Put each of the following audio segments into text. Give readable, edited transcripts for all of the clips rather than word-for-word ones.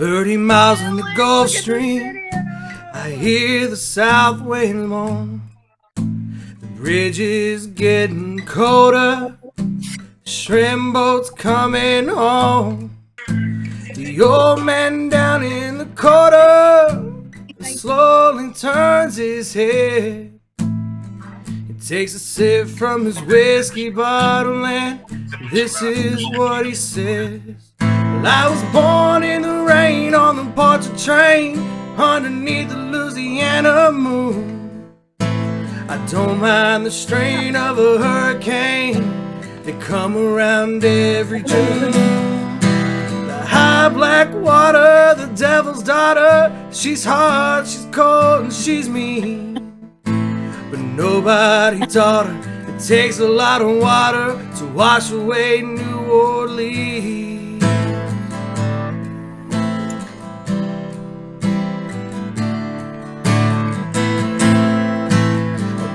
30 miles in the Gulf Stream, I hear the south wind moan. The bridge is getting colder, shrimp boats coming home. The old man down in the corner slowly turns his head. He takes a sip from his whiskey bottle and this is what he says. Well, I was born in the rain on the Porter train underneath the Louisiana moon. I don't mind the strain of a hurricane, they come around every June. The high black water, the devil's daughter, she's hard, she's cold, and she's mean. But nobody taught her it takes a lot of water to wash away New Orleans.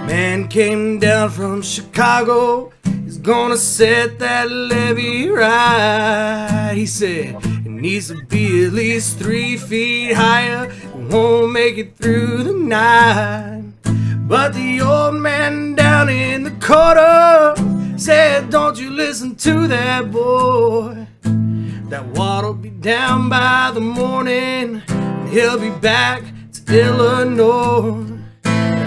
Man came down from Chicago, he's gonna set that levee right. He said it needs to be at least 3 feet higher, it won't make it through the night. But the old man down in the corner said, don't you listen to that boy. That water'll be down by the morning, and he'll be back to Illinois.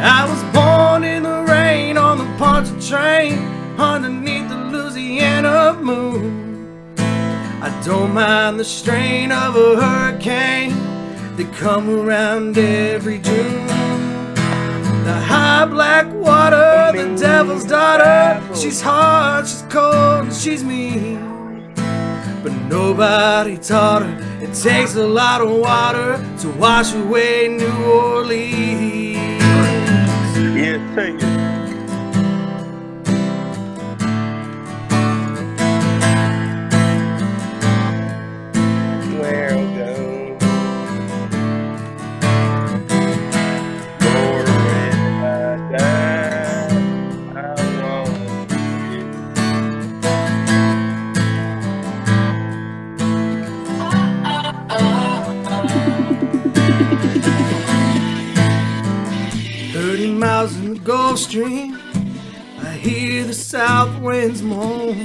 I was born in the rain on the Poncha train underneath the Louisiana moon. I don't mind the strain of a hurricane, they come around every June. The high black water, the devil's daughter, she's hard, she's cold, and she's mean. But nobody taught her it takes a lot of water to wash away New Orleans. Yeah, take it. Where I'll go. Or when I die, how long will you? 30 miles in the Gulf Stream, I hear the south winds moan.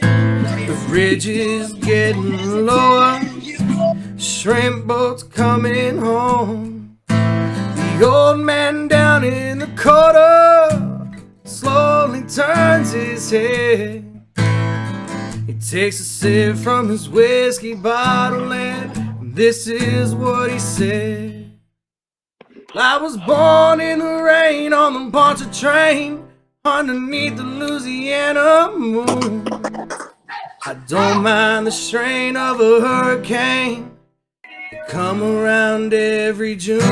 The bridge is getting lower, shrimp boats coming home. The old man down in the corner slowly turns his head. He takes a sip from his whiskey bottle and this is what he said. I was born in the rain on the Poncha train underneath the Louisiana moon. I don't mind the strain of a hurricane, they come around every June.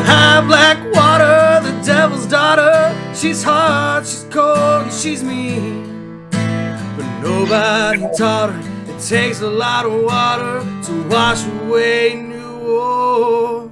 High black water, the devil's daughter, she's hard, she's cold, and she's mean. But nobody taught her it takes a lot of water to wash away New Orleans.